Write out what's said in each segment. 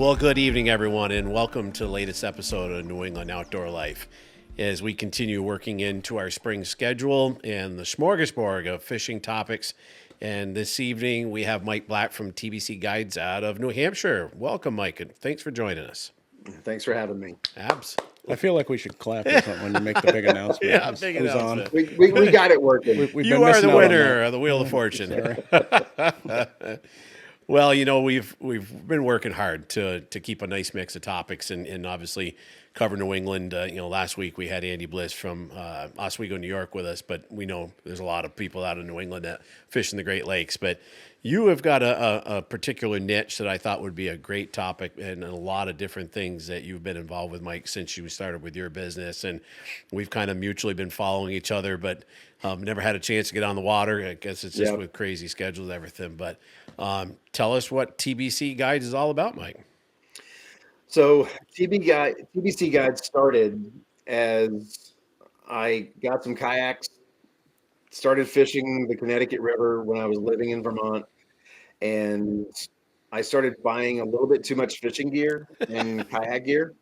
Well, good evening, everyone, and welcome to the latest episode of New England Outdoor Life. As we continue working into our spring schedule and the smorgasbord of fishing topics. And this evening, we have Mike Blatt from TBC Guides out of New Hampshire. Welcome, Mike, and thanks for joining us. Thanks for having me. Abs. I feel like we should clap or something when you make the big announcement. Yeah, big Who's announcement. We got it working. We've You been are missing the out on winner that. of the Wheel of Fortune. Sorry. Well, you know, we've been working hard to keep a nice mix of topics and obviously cover New England. Last week we had Andy Bliss from Oswego, New York with us, but we know there's a lot of people out of New England that fish in the Great Lakes. But you have got a particular niche that I thought would be a great topic and a lot of different things that you've been involved with, Mike, since you started with your business. And we've kind of mutually been following each other, but never had a chance to get on the water. I guess it's just with crazy schedules and everything. But tell us what TBC Guides is all about, Mike. So TBC Guides started as I got some kayaks, started fishing the Connecticut River when I was living in Vermont, and I started buying a little bit too much fishing gear and kayak gear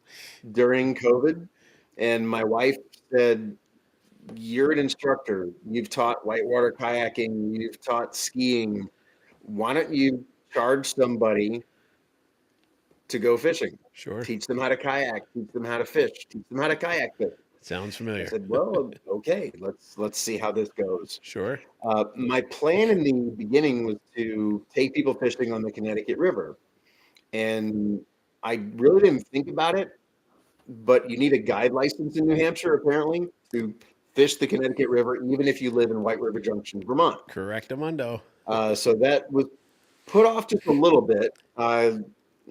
during COVID. And my wife said, "You're an instructor. You've taught whitewater kayaking. You've taught skiing. Why don't you charge somebody to go fishing? Sure. Teach them how to kayak, teach them how to fish, teach them how to kayak fish." Sounds I familiar. said, "Well, okay, let's see how this goes." Sure. My plan in the beginning was to take people fishing on the Connecticut River, and I really didn't think about it, but you need a guide license in New Hampshire apparently to fish the Connecticut River, even if you live in White River Junction, Vermont. Correctamundo. So that was put off just a little bit. I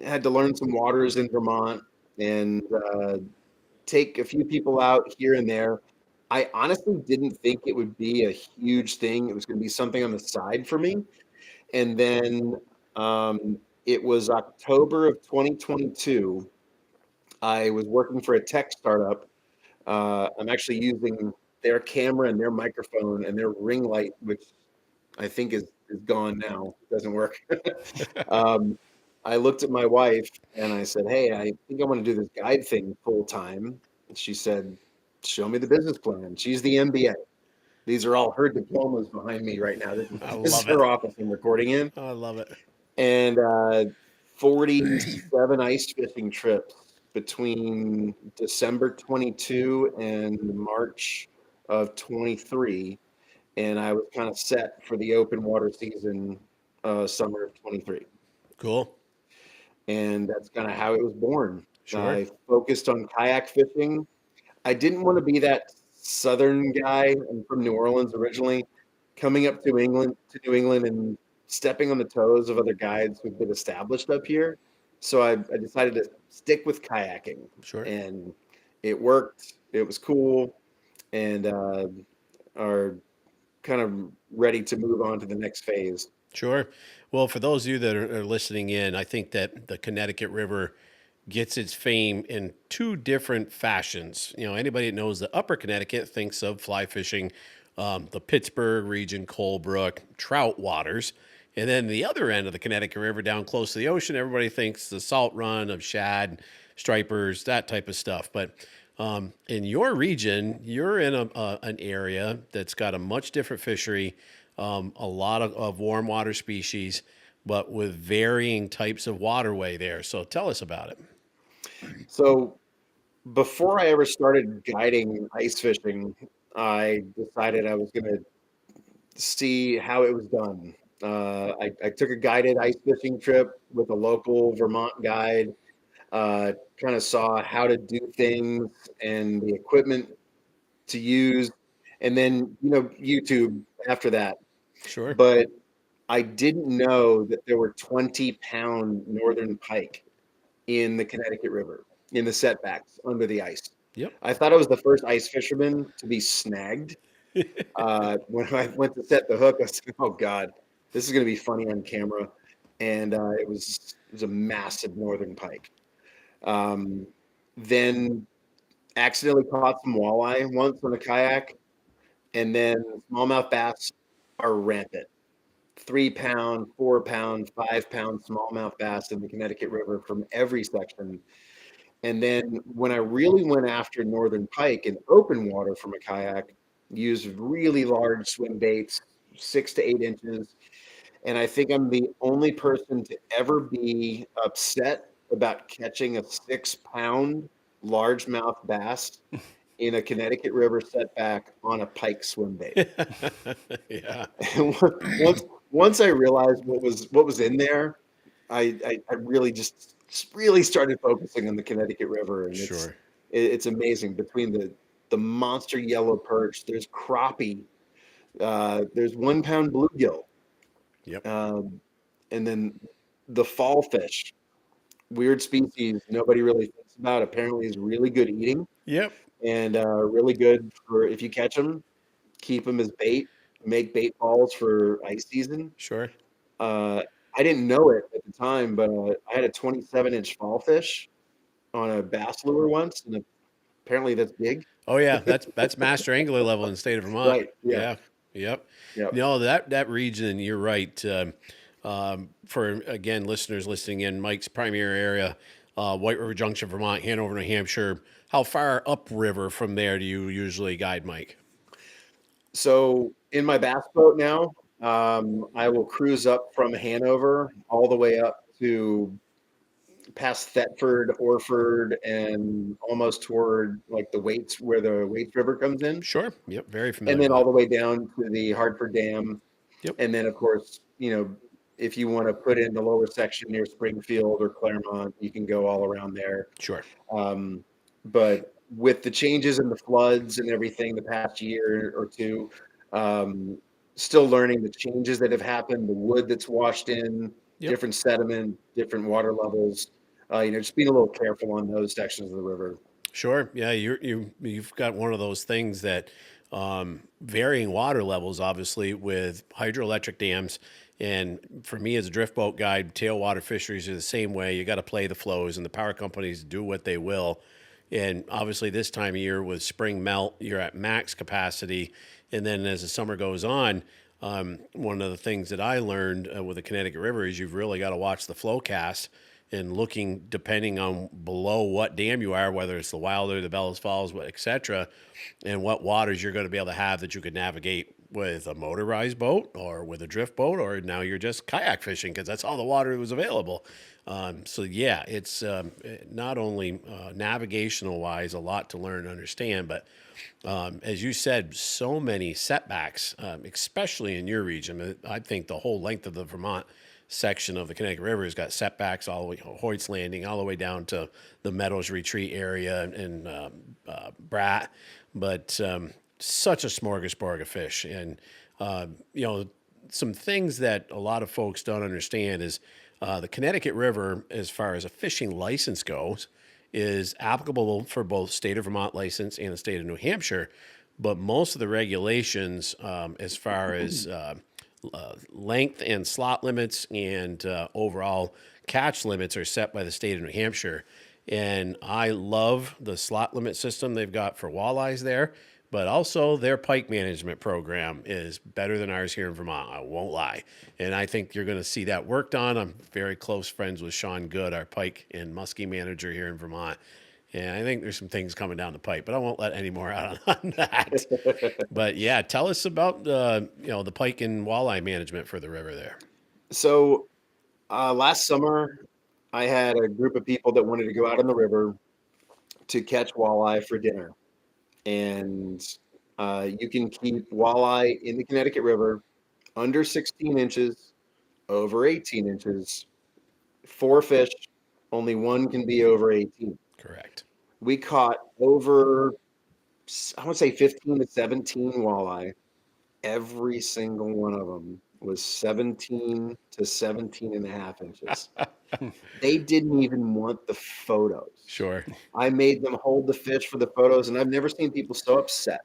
had to learn some waters in Vermont and take a few people out here and there. I honestly didn't think it would be a huge thing. It was going to be something on the side for me. And then it was October of 2022. I was working for a tech startup. I'm actually using their camera and their microphone and their ring light, which I think is gone now. It doesn't work. I looked at my wife and I said, "Hey, I think I want to do this guide thing full time." And she said, "Show me the business plan." She's the MBA. These are all her diplomas behind me right now. This is love her it. office I'm recording in. I love it. And 47 ice fishing trips between December 22 and March of 23. And I was kind of set for the open water season, summer of 23. Cool. And that's kind of how it was born. Sure. I focused on kayak fishing. I didn't want to be that southern guy. I'm from New Orleans originally, coming up to New England and stepping on the toes of other guides who've been established up here. So I decided to stick with kayaking. Sure. And it worked. It was cool. And are kind of ready to move on to the next phase. Sure. Well, for those of you that are listening in, I think that the Connecticut River gets its fame in two different fashions. You know, anybody that knows the upper Connecticut thinks of fly fishing, the Pittsburgh region, Colebrook, trout waters. And then the other end of the Connecticut River down close to the ocean, everybody thinks the salt run of shad, stripers, that type of stuff. But in your region, you're in an area that's got a much different fishery, a lot of warm water species, but with varying types of waterway there. So tell us about it. So before I ever started guiding ice fishing, I decided I was going to see how it was done. I took a guided ice fishing trip with a local Vermont guide, kind of saw how to do things and the equipment to use, and then, YouTube after that. Sure. But I didn't know that there were 20-pound northern pike in the Connecticut River, in the setbacks under the ice. Yep. I thought I was the first ice fisherman to be snagged. When I went to set the hook, I said, "Oh God, this is going to be funny on camera." And it was a massive northern pike. Then accidentally caught some walleye once on a kayak, and then smallmouth bass are rampant. 3 pound, 4 pound, 5 pound smallmouth bass in the Connecticut River from every section. And then when I really went after northern pike in open water from a kayak, used really large swim baits, 6 to 8 inches. And I think I'm the only person to ever be upset about catching a 6 pound largemouth bass in a Connecticut River setback on a pike swim bait. Yeah, And once I realized what was in there, I really just really started focusing on the Connecticut River, and sure. it's amazing between the monster yellow perch. There's crappie. There's 1 pound bluegill, Yep. um, and then the fall fish, weird species nobody really thinks about. Apparently, is really good eating Yep. and really good for if you catch them, keep them as bait, make bait balls for ice season. Sure. Uh, I didn't know it at the time, but I had a 27-inch fall fish on a bass lure once, and apparently that's big. Oh yeah, that's master angler level in the state of Vermont. Right. Yeah. Yeah. Yep. Yeah. No, that region, you're right. For again, listeners listening in, Mike's primary area, White River Junction, Vermont, Hanover, New Hampshire. How far upriver from there do you usually guide, Mike? So in my bass boat now, I will cruise up from Hanover all the way up to past Thetford, Orford, and almost toward like the Waits, where the Waits River comes in, Sure. Yep. Very and familiar then with all that. the way down to the Hartford Dam. Yep. And then, of course, if you want to put in the lower section near Springfield or Claremont, you can go all around there. Sure. But with the changes in the floods and everything the past year or two, um, still learning the changes that have happened, the wood that's washed in, Yep. different sediment, different water levels. Just being a little careful on those sections of the river. Sure. Yeah, you've got one of those things that varying water levels, obviously, with hydroelectric dams. And for me as a drift boat guide, tailwater fisheries are the same way. You got to play the flows, and the power companies do what they will. And obviously, this time of year with spring melt, you're at max capacity. And then as the summer goes on, one of the things that I learned with the Connecticut River is you've really got to watch the flow cast and looking depending on below what dam you are, whether it's the Wilder, the Bellows Falls, et cetera, and what waters you're going to be able to have that you could navigate with a motorized boat or with a drift boat, or now you're just kayak fishing because that's all the water that was available. So yeah, it's not only navigational wise, a lot to learn and understand, but as you said, so many setbacks, especially in your region. I think the whole length of the Vermont section of the Connecticut River has got setbacks all the way Hoyt's Landing, all the way down to the Meadows Retreat area and Blatt. But such a smorgasbord of fish, and some things that a lot of folks don't understand is the Connecticut River, as far as a fishing license goes, is applicable for both state of Vermont license and the state of New Hampshire. But most of the regulations, as far as length and slot limits and overall catch limits, are set by the state of New Hampshire. And I love the slot limit system they've got for walleyes there, but also their pike management program is better than ours here in Vermont. I won't lie. And I think you're going to see that worked on. I'm very close friends with Sean Good, our pike and muskie manager here in Vermont. And I think there's some things coming down the pipe, but I won't let any more out on that. But yeah, tell us about the pike and walleye management for the river there. So last summer, I had a group of people that wanted to go out on the river to catch walleye for dinner. And you can keep walleye in the Connecticut River under 16 inches, over 18 inches, 4 fish, only one can be over 18. Correct. We caught over, I would say 15 to 17 walleye. Every single one of them was 17 to 17 and a half inches. They didn't even want the photos. Sure. I made them hold the fish for the photos, and I've never seen people so upset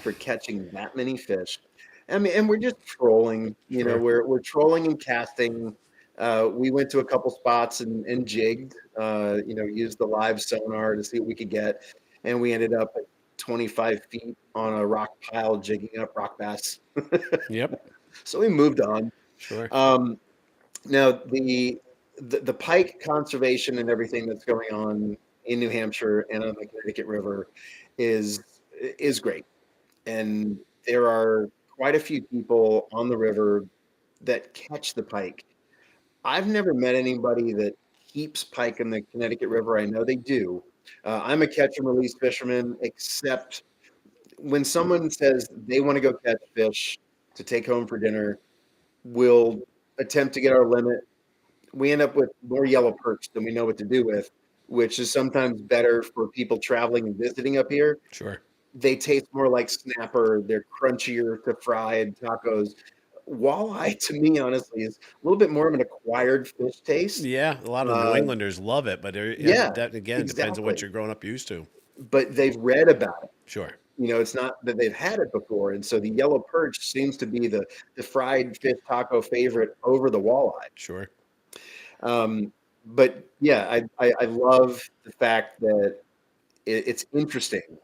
for catching that many fish. I mean, and we're just trolling, Sure. we're trolling and casting. We went to a couple spots and jigged, used the live sonar to see what we could get. And we ended up at 25 feet on a rock pile jigging up rock bass. Yep. So we moved on. Sure. Now the pike conservation and everything that's going on in New Hampshire and on the Connecticut River is great, and there are quite a few people on the river that catch the pike. I've never met anybody that keeps pike in the Connecticut River. I know they do. I'm a catch and release fisherman, except when someone says they want to go catch fish to take home for dinner, we'll attempt to get our limit. We end up with more yellow perch than we know what to do with, which is sometimes better for people traveling and visiting up here. Sure. They taste more like snapper. They're crunchier to fried tacos. Walleye, to me, honestly, is a little bit more of an acquired fish taste. Yeah, a lot of New Uh, Englanders love it, but yeah, that again depends on what exactly. you're growing up used to. But they've read about it. Sure. It's not that they've had it before, and so the yellow perch seems to be the fried fish taco favorite over the walleye. Sure. But yeah, I love the fact that it's interesting,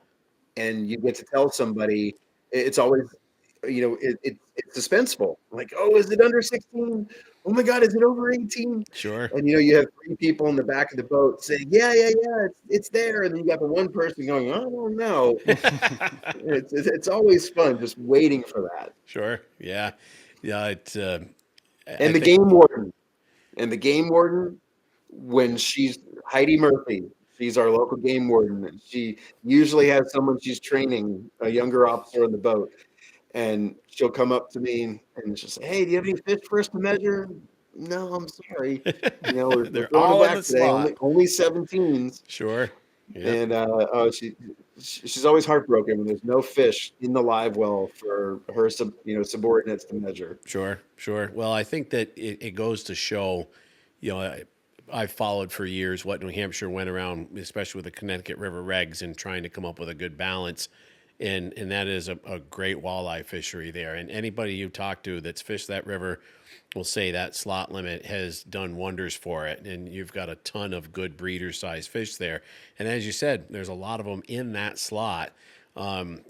and you get to tell somebody. It's always, it's suspenseful. Like, oh, is it under 16? Oh my God, is it over 18? Sure. And you have three people in the back of the boat saying, yeah, yeah, yeah, it's there. And then you got the one person going, I don't know. It's always fun just waiting for that. Sure. Yeah. Yeah. I And the think. game warden, and the game warden, when she's Heidi Murphy, she's our local game warden. And she usually has someone she's training, a younger officer on the boat. And she'll come up to me and she'll say, hey, do you have any fish for us to measure? No, I'm sorry. We're They're throwing them all in back the today. slot. Only 17s. Sure. Yep. And she's always heartbroken when there's no fish in the live well for her subordinates to measure. Sure. Sure. Well, I think that it goes to show, I've followed for years what New Hampshire went around, especially with the Connecticut River regs and trying to come up with a good balance. And that is a great walleye fishery there. And anybody you talk to that's fished that river will say that slot limit has done wonders for it. And you've got a ton of good breeder size fish there. And as you said, there's a lot of them in that slot.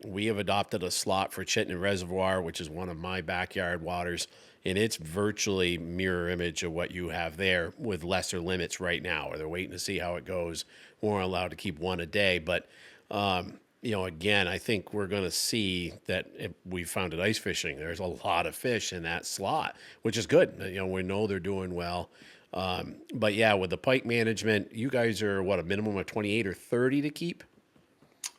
We have adopted a slot for Chittenden Reservoir, which is one of my backyard waters, and it's virtually mirror image of what you have there with lesser limits right now. Or they're waiting to see how it goes. We're allowed to keep one a day, but again, I think we're going to see that we found it ice fishing. There's a lot of fish in that slot, which is good. We know they're doing well. But yeah, with the pike management, you guys are what, a minimum of 28 or 30 to keep?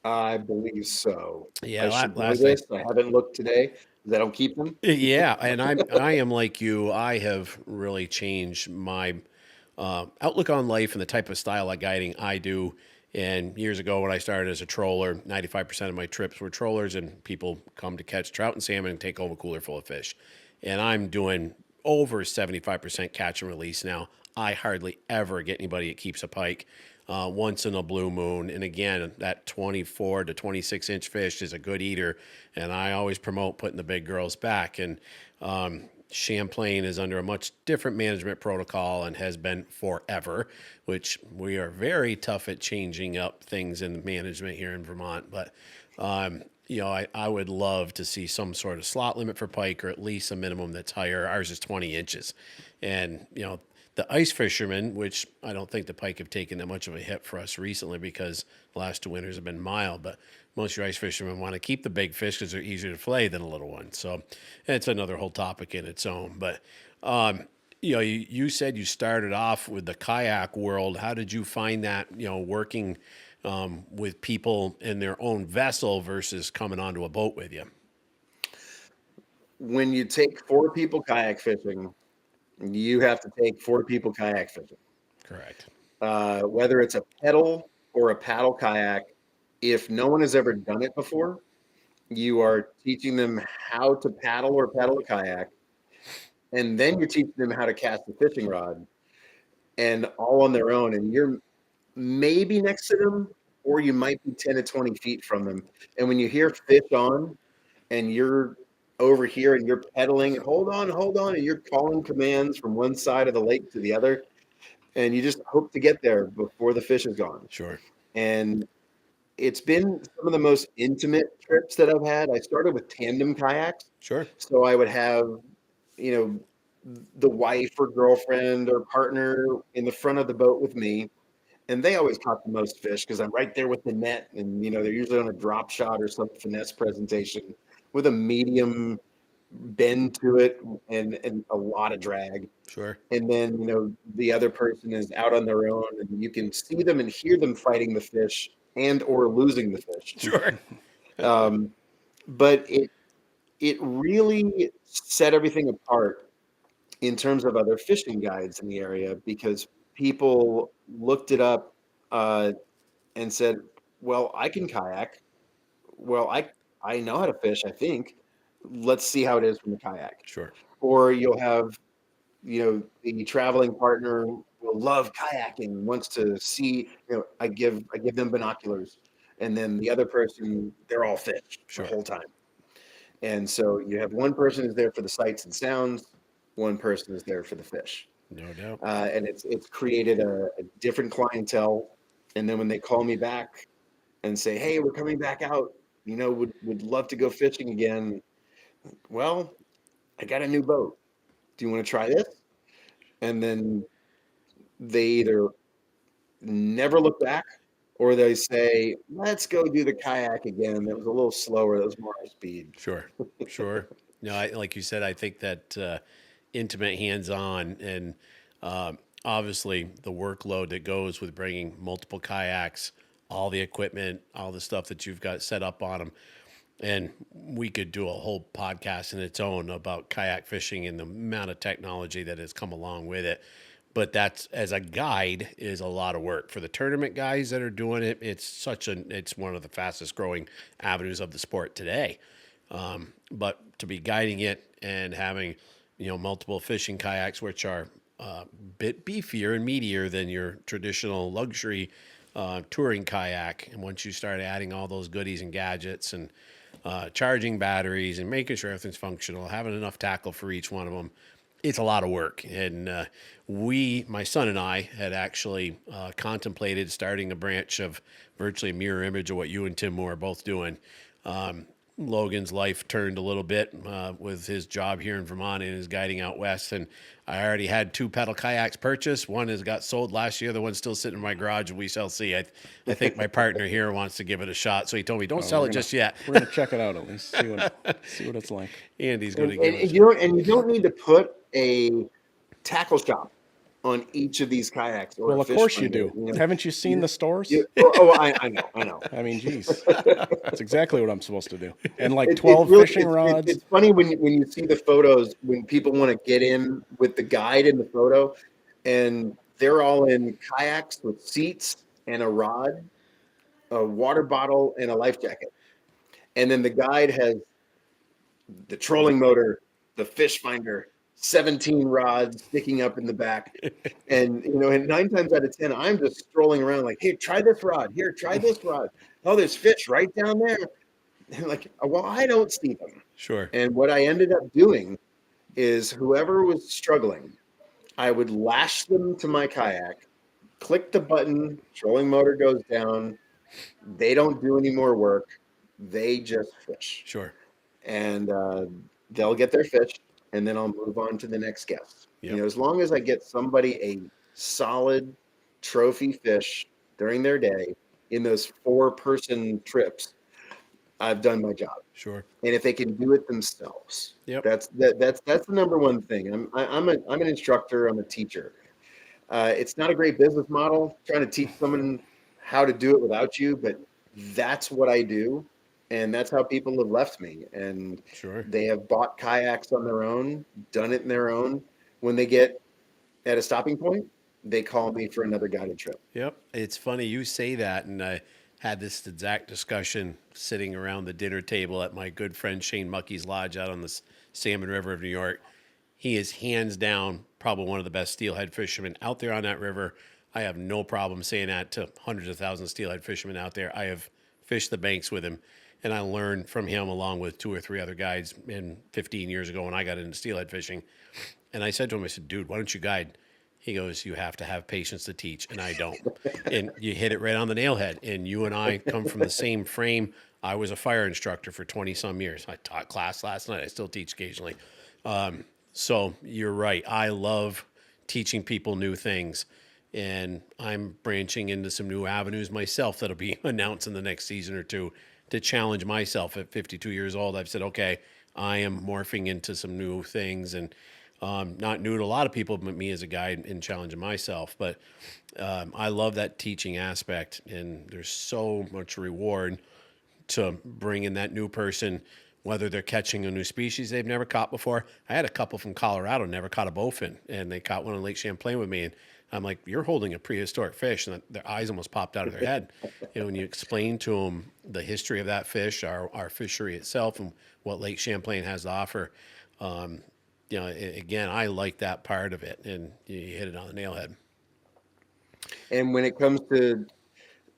I believe so. Yeah, I should know last night. this. I haven't looked today because I don't keep them. Yeah, and I am like you. I have really changed my outlook on life and the type of style of guiding I do. And years ago, when I started as a troller, 95% of my trips were trollers, and people come to catch trout and salmon and take home a cooler full of fish. And I'm doing over 75% catch and release now. I hardly ever get anybody that keeps a pike. Once in a blue moon. And again, that 24 to 26-inch fish is a good eater. And I always promote putting the big girls back. And Champlain is under a much different management protocol and has been forever, which we are very tough at changing up things in management here in Vermont. But, I would love to see some sort of slot limit for pike, or at least a minimum that's higher. Ours is 20 inches. And, the ice fishermen, which I don't think the pike have taken that much of a hit for us recently because the last two winters have been mild, but most of your ice fishermen want to keep the big fish because they're easier to fillet than a little one. So it's another whole topic in its own. But, you said you started off with the kayak world. How did you find that, working with people in their own vessel versus coming onto a boat with you? When you take 4 people kayak fishing, you have to take 4 people kayak fishing. Correct. Whether it's a pedal or a paddle kayak, if no one has ever done it before, you are teaching them how to paddle or pedal a kayak, and then you're teaching them how to cast a fishing rod, and all on their own. And you're maybe next to them, or you might be 10 to 20 feet from them. And when you hear fish on, and you're over here and you're pedaling, hold on, and you're calling commands from one side of the lake to the other, and you just hope to get there before the fish is gone. Sure. And it's been some of the most intimate trips that I've had. I started with tandem kayaks. Sure. So I would have, you know, the wife or girlfriend or partner in the front of the boat with me, and they always caught the most fish because I'm right there with the net, and they're usually on a drop shot or some finesse presentation with a medium bend to it and a lot of drag. Sure. And then the other person is out on their own, and you can see them and hear them fighting the fish and or losing the fish. Sure. Um, but it really set everything apart in terms of other fishing guides in the area, because people looked it up and said, well, I can kayak. Well, I know how to fish, I think. Let's see how it is from the kayak. Sure. Or you'll have, the traveling partner will love kayaking, wants to see, I give them binoculars. And then the other person, they're all fish Sure. the whole time. And so you have one person who's there for the sights and sounds, one person is there for the fish. No doubt. And it's created a different clientele. And then when they call me back and say, hey, we're coming back out, would love to go fishing again. Well, I got a new boat. Do you want to try this? And then they either never look back, or they say, let's go do the kayak again. That was a little slower. That was more our speed. Sure. Sure. No, like you said, I think that intimate, hands-on, and obviously the workload that goes with bringing multiple kayaks, all the equipment, all the stuff that you've got set up on them. And we could do a whole podcast in its own about kayak fishing and the amount of technology that has come along with it. But that's, as a guide, is a lot of work for the tournament guys that are doing it. It's one of the fastest growing avenues of the sport today. But to be guiding it and having, multiple fishing kayaks, which are a bit beefier and meatier than your traditional luxury touring kayak. And once you start adding all those goodies and gadgets and charging batteries and making sure everything's functional, having enough tackle for each one of them, it's a lot of work. And my son and I, had actually contemplated starting a branch of virtually a mirror image of what you and Tim Moore are both doing. Logan's life turned a little bit with his job here in Vermont and his guiding out west. And I already had 2 pedal kayaks purchased. One has got sold last year. The one's still sitting in my garage, and we shall see. I think my partner here wants to give it a shot. So he told me, don't sell it just yet. We're going to check it out at least, see what it's like. Andy's going to give it a shot. You don't need to put a tackle shop on each of these kayaks. Or Well, of course you do. Haven't you seen the stores? I know. I mean, geez, that's exactly what I'm supposed to do. And like 12 fishing rods. It's funny when you see the photos, when people want to get in with the guide in the photo, and they're all in kayaks with seats and a rod, a water bottle, and a life jacket. And then the guide has the trolling motor, the fish finder, 17 rods sticking up in the back. And, and 9 times out of 10, I'm just strolling around like, hey, try this rod. Here, try this rod. Oh, there's fish right down there. And like, well, I don't see them. Sure. And what I ended up doing is whoever was struggling, I would lash them to my kayak, click the button, trolling motor goes down. They don't do any more work. They just fish. Sure. And they'll get their fish. And then I'll move on to the next guest. Yep. As long as I get somebody a solid trophy fish during their day in those 4-person trips, I've done my job. Sure. And if they can do it themselves, Yep. that's the number one thing. I'm an instructor. I'm a teacher. It's not a great business model trying to teach someone how to do it without you, but that's what I do. And that's how people have left me. And Sure. they have bought kayaks on their own, done it in their own. When they get at a stopping point, they call me for another guided trip. Yep. It's funny you say that. And I had this exact discussion sitting around the dinner table at my good friend Shane Muckey's lodge out on the Salmon River of New York. He is hands down probably one of the best steelhead fishermen out there on that river. I have no problem saying that to hundreds of thousands of steelhead fishermen out there. I have fished the banks with him. And I learned from him along with 2 or 3 other guides 15 years ago when I got into steelhead fishing. And I said to him, I said, dude, why don't you guide? He goes, you have to have patience to teach. And I don't. And you hit it right on the nail head. And you and I come from the same frame. I was a fire instructor for 20 some years. I taught class last night. I still teach occasionally. So you're right. I love teaching people new things. And I'm branching into some new avenues myself that'll be announced in the next season or two to challenge myself at 52 years old. I've said, okay, I am morphing into some new things and not new to a lot of people, but me as a guide in challenging myself. But I love that teaching aspect, and there's so much reward to bring in that new person, whether they're catching a new species they've never caught before. I had a couple from Colorado never caught a bowfin, and they caught one on Lake Champlain with me, and I'm like, "You're holding a prehistoric fish," and their eyes almost popped out of their head. When you explain to them the history of that fish, our fishery itself, and what Lake Champlain has to offer, um, again, I like that part of it, and you hit it on the nail head. And when it comes to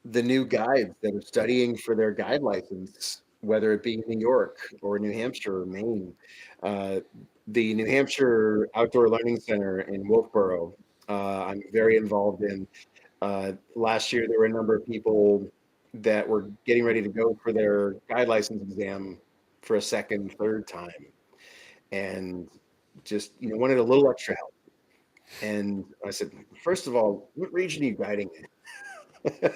the new guides that are studying for their guide license, whether it be New York or New Hampshire or Maine, uh, the New Hampshire Outdoor Learning Center in Wolfboro, I'm very involved in. Last year, there were a number of people that were getting ready to go for their guide license exam for a second, third time, and just wanted a little extra help. And I said, first of all, what region are you guiding in?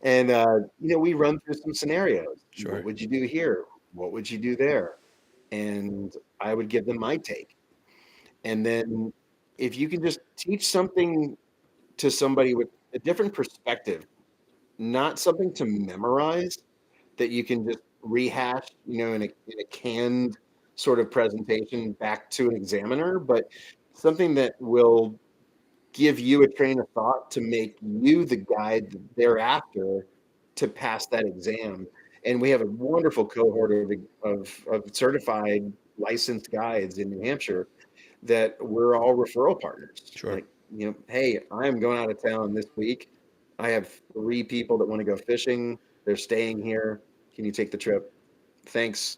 And we run through some scenarios. What Sure. would you do here? What would you do there? And I would give them my take. And then if you can just teach something to somebody with a different perspective, not something to memorize that you can just rehash, in a canned sort of presentation back to an examiner, but something that will give you a train of thought to make you the guide thereafter to pass that exam. And we have a wonderful cohort of certified licensed guides in New Hampshire that we're all referral partners. Sure. Like, hey, I'm going out of town this week. I have 3 people that want to go fishing. They're staying here. Can you take the trip? Thanks.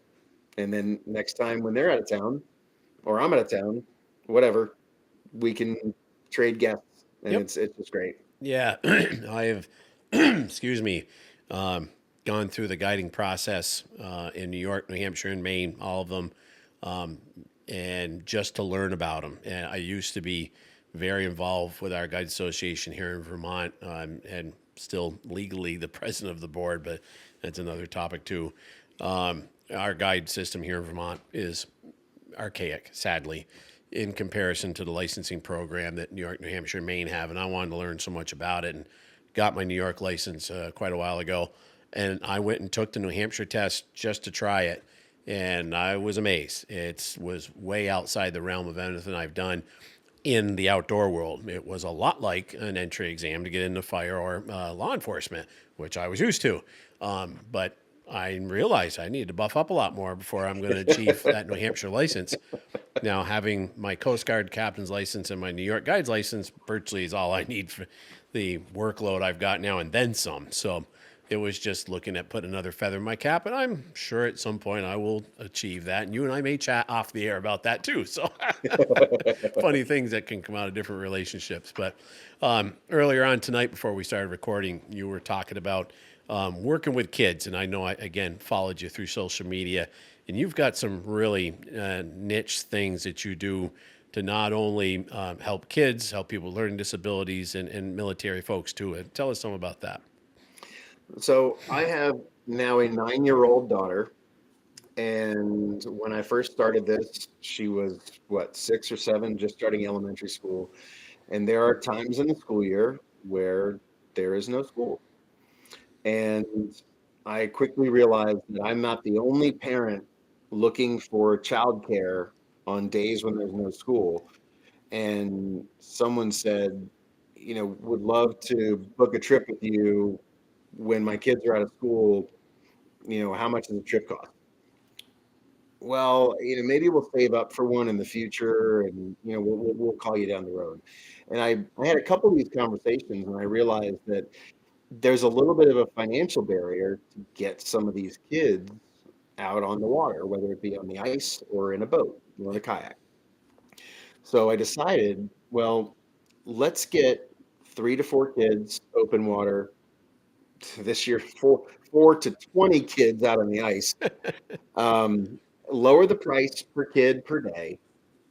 And then next time when they're out of town or I'm out of town, whatever, we can trade guests, and Yep. it's just great. Yeah, I have, excuse me, gone through the guiding process in New York, New Hampshire, and Maine, all of them, um, and just to learn about them. And I used to be very involved with our guide association here in Vermont, and still legally the president of the board, but that's another topic too. Our guide system here in Vermont is archaic, sadly, in comparison to the licensing program that New York, New Hampshire, and Maine have. And I wanted to learn so much about it and got my New York license quite a while ago. And I went and took the New Hampshire test just to try it. And I was amazed. It was way outside the realm of anything I've done in the outdoor world. It was a lot like an entry exam to get into fire or law enforcement, which I was used to. But I realized I needed to buff up a lot more before I'm going to achieve that New Hampshire license. Now, having my Coast Guard captain's license and my New York guide's license virtually is all I need for the workload I've got now and then some. So it was just looking at putting another feather in my cap, and I'm sure at some point I will achieve that. And you and I may chat off the air about that too. So funny things that can come out of different relationships. But earlier on tonight, before we started recording, you were talking about working with kids, and I know I again followed you through social media, and you've got some really niche things that you do to not only help kids, help people with learning disabilities, and military folks too. Tell us some about that. So I have now a 9-year-old daughter, and when I first started this, she was what, 6 or 7, just starting elementary school. And there are times in the school year where there is no school. And I quickly realized that I'm not the only parent looking for childcare on days when there's no school. And someone said, would love to book a trip with you when my kids are out of school. How much does the trip cost? Well, maybe we'll save up for one in the future, and we'll call you down the road. And I had a couple of these conversations, and I realized that there's a little bit of a financial barrier to get some of these kids out on the water, whether it be on the ice or in a boat or in a kayak. So I decided, well, let's get 3 to 4 kids open water this year, 4 to 20 kids out on the ice. Lower the price per kid per day,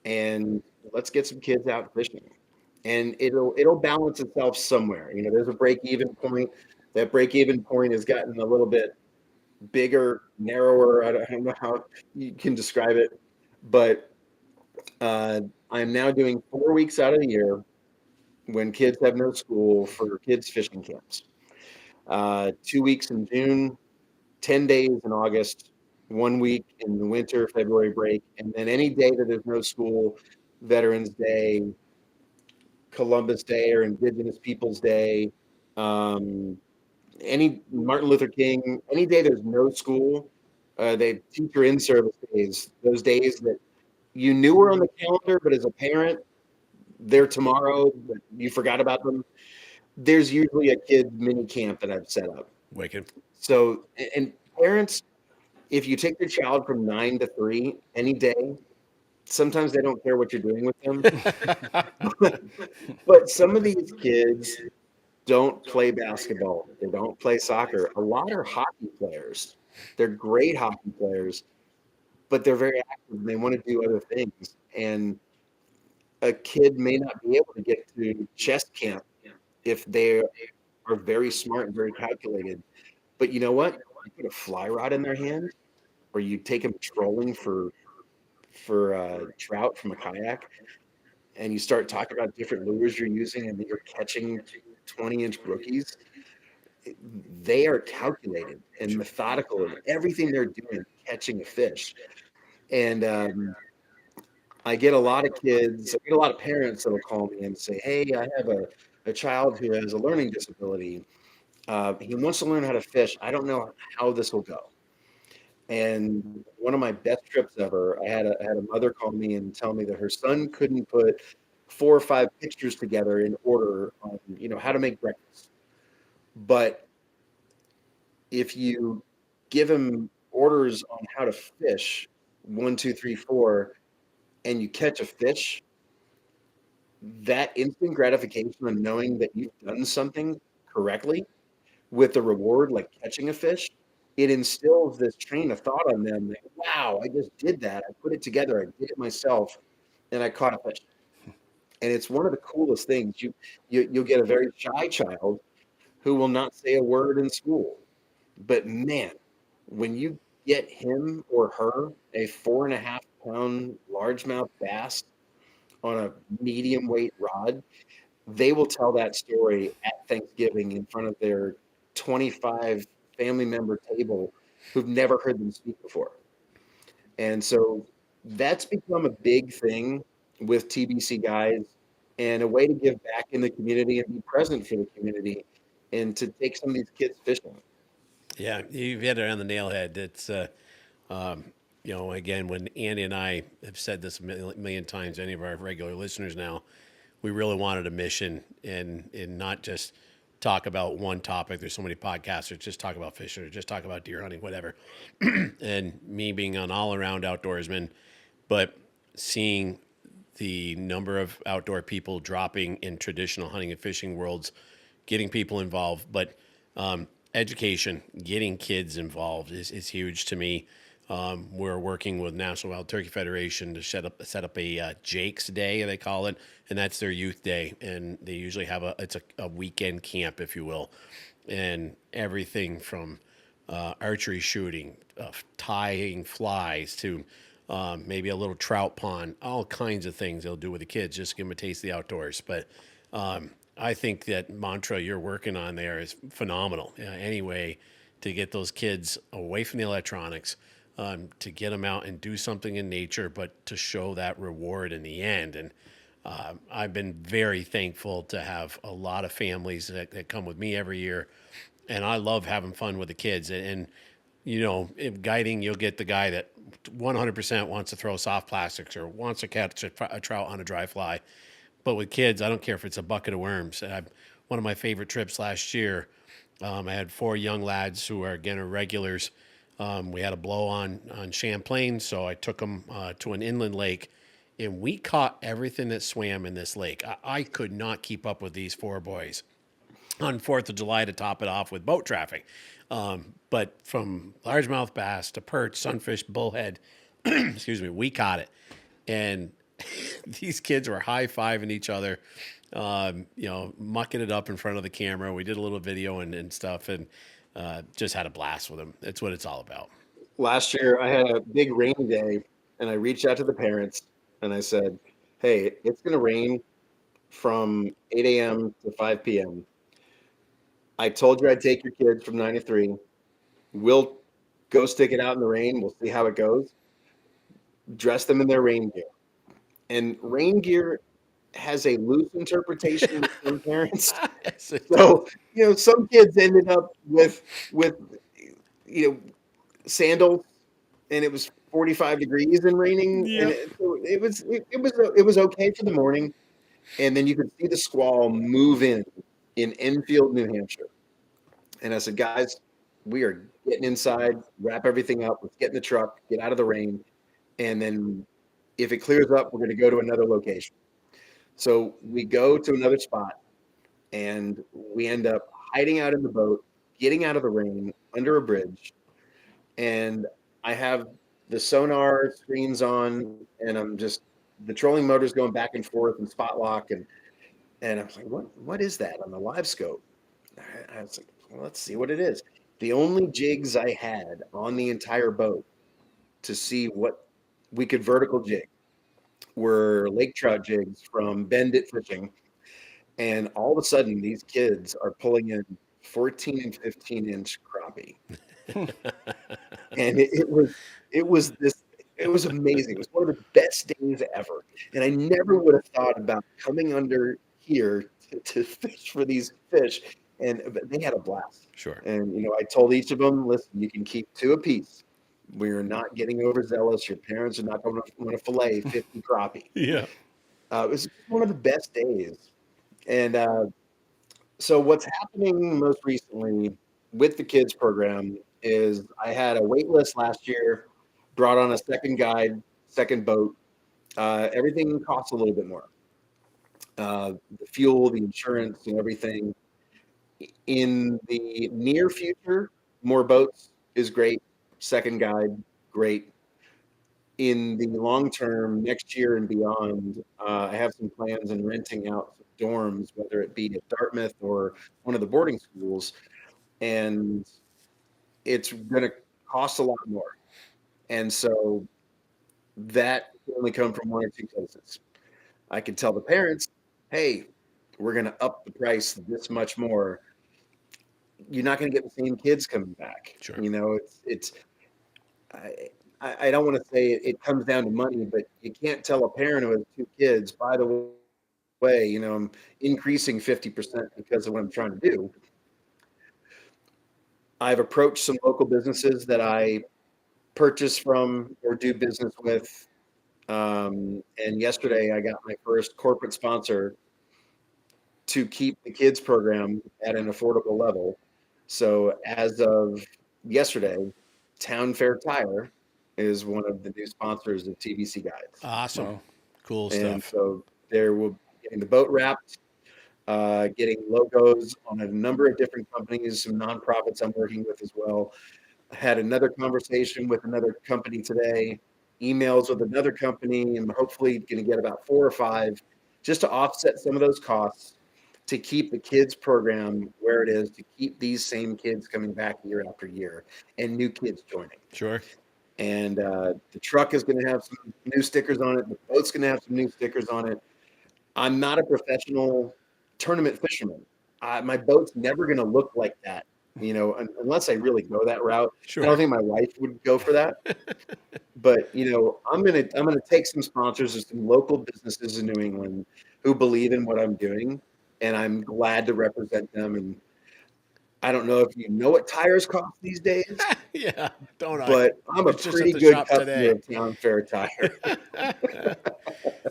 and let's get some kids out fishing. And it'll balance itself somewhere. You know, there's a break-even point. That break-even point has gotten a little bit bigger, narrower. I don't know how you can describe it, but I'm now doing 4 weeks out of the year when kids have no school for kids fishing camps. 2 weeks in June, 10 days in August, 1 week in the winter, February break, and then any day that there's no school, Veterans Day, Columbus Day or Indigenous Peoples Day, um, any Martin Luther King, any day there's no school, they teacher in service days, those days that you knew were on the calendar, but as a parent, they're tomorrow, but you forgot about them. There's usually a kid mini camp that I've set up. Wicked. So, and parents, if you take your child from 9 to 3 any day, sometimes they don't care what you're doing with them. But some of these kids don't play basketball. They don't play soccer. A lot are hockey players. They're great hockey players, but they're very active and they want to do other things. And a kid may not be able to get to chess camp if they are very smart and very calculated. But you know what? You put a fly rod in their hand, or you take them trolling for trout from a kayak, and you start talking about different lures you're using, and that you're catching 20-inch brookies. They are calculated and methodical in everything they're doing, catching a fish. And I get a lot of kids, I get a lot of parents that'll call me and say, "Hey, I have a child who has a learning disability. He wants to learn how to fish. I don't know how this will go." And one of my best trips ever, I had a mother call me and tell me that her son couldn't put 4 or 5 pictures together in order on, how to make breakfast. But if you give him orders on how to fish, 1, 2, 3, 4, and you catch a fish, that instant gratification of knowing that you've done something correctly with the reward, like catching a fish, it instills this train of thought on them that, wow, I just did that. I put it together. I did it myself, and I caught a fish. And it's one of the coolest things. You'll get a very shy child who will not say a word in school. But man, when you get him or her a 4.5 pound largemouth bass on a medium weight rod, they will tell that story at Thanksgiving in front of their 25 family member table who've never heard them speak before. And so that's become a big thing with TBC Guides and a way to give back in the community and be present for the community and to take some of these kids fishing. Yeah, you've hit it on the nail head. It's, again, when Andy and I have said this a million times, any of our regular listeners now, we really wanted a mission and not just talk about one topic. There's so many podcasts that just talk about fishing or just talk about deer hunting, whatever. And me being an all around outdoorsman, but seeing the number of outdoor people dropping in traditional hunting and fishing worlds, getting people involved, but education, getting kids involved is huge to me. We're working with National Wild Turkey Federation to set up a Jake's Day, they call it, and that's their youth day. And they usually have a weekend camp, if you will, and everything from archery shooting, tying flies to maybe a little trout pond, all kinds of things they'll do with the kids, just give them a taste of the outdoors. But I think that mantra you're working on there is phenomenal. Anyway, to get those kids away from the electronics, to get them out and do something in nature, but to show that reward in the end. And I've been very thankful to have a lot of families that come with me every year. And I love having fun with the kids. And if guiding, you'll get the guy that 100% wants to throw soft plastics or wants to catch a trout on a dry fly. But with kids, I don't care if it's a bucket of worms. One of my favorite trips last year, I had 4 young lads who are, again, regulars. We had a blow on Champlain, so I took them to an inland lake, and we caught everything that swam in this lake. I could not keep up with these 4 boys on 4th of July to top it off with boat traffic. But from largemouth bass to perch, sunfish, bullhead, excuse me, we caught it. And these kids were high-fiving each other, mucking it up in front of the camera. We did a little video and stuff, and just had a blast with them. That's what it's all about. Last year, I had a big rainy day, and I reached out to the parents and I said, "Hey, it's going to rain from 8 a.m. to 5 p.m. I told you I'd take your kids from 9 to 3. We'll go stick it out in the rain. We'll see how it goes. Dress them in their rain gear." And rain gear has a loose interpretation with some parents. Yes, it So, some kids ended up with sandals, and it was 45 degrees and raining, and Yep. it was okay for the morning, and then you could see the squall move in Enfield, New Hampshire. And I said, "Guys, we are getting inside, wrap everything up, let's get in the truck, get out of the rain, and then if it clears up, we're going to go to another location." So we go to another spot, and we end up hiding out in the boat, getting out of the rain under a bridge, and I have the sonar screens on, and the trolling motor's going back and forth and spot lock, and I'm like, what is that on the live scope? I was like, well, let's see what it is. The only jigs I had on the entire boat to see what we could vertical jig were lake trout jigs from Bend It Fishing. And all of a sudden, these kids are pulling in 14 and 15-inch crappie. And it was amazing. It was one of the best days ever. And I never would have thought about coming under here to fish for these fish. But they had a blast. Sure. And I told each of them, listen, you can keep 2 apiece. We are not getting overzealous. Your parents are not going to want to fillet 50 crappie. Yeah. It was one of the best days. And so what's happening most recently with the kids program is I had a wait list last year, brought on a second guide, second boat. Everything costs a little bit more. The fuel, the insurance, and everything. In the near future, more boats is great. Second guide, great. In the long term, next year and beyond, I have some plans in renting out some dorms, whether it be at Dartmouth or one of the boarding schools, and it's going to cost a lot more. And so that can only come from one or two places. I can tell the parents, hey, we're going to up the price this much more. You're not going to get the same kids coming back. Sure. I don't want to say it comes down to money, but you can't tell a parent who has 2 kids, by the way, I'm increasing 50% because of what I'm trying to do. I've approached some local businesses that I purchase from or do business with. And yesterday I got my first corporate sponsor to keep the kids program at an affordable level. So as of yesterday, Town Fair Tire is one of the new sponsors of TBC Guides. Awesome. Wow. Cool And stuff. so there will be getting the boat wrapped, getting logos on a number of different companies, some nonprofits I'm working with as well. I had another conversation with another company today, emails with another company, and hopefully going to get about 4 or 5 just to offset some of those costs to keep the kids program where it is, to keep these same kids coming back year after year and new kids joining. Sure. And the truck is going to have some new stickers on it. The boat's going to have some new stickers on it. I'm not a professional tournament fisherman. My boat's never going to look like that, unless I really go that route. Sure. I don't think my wife would go for that. But I'm gonna take some sponsors of some local businesses in New England who believe in what I'm doing, and I'm glad to represent them. And I don't know if you know what tires cost these days, Yeah. Don't I? but I'm a Was just at pretty the good shop customer today. of Town Fair Tire.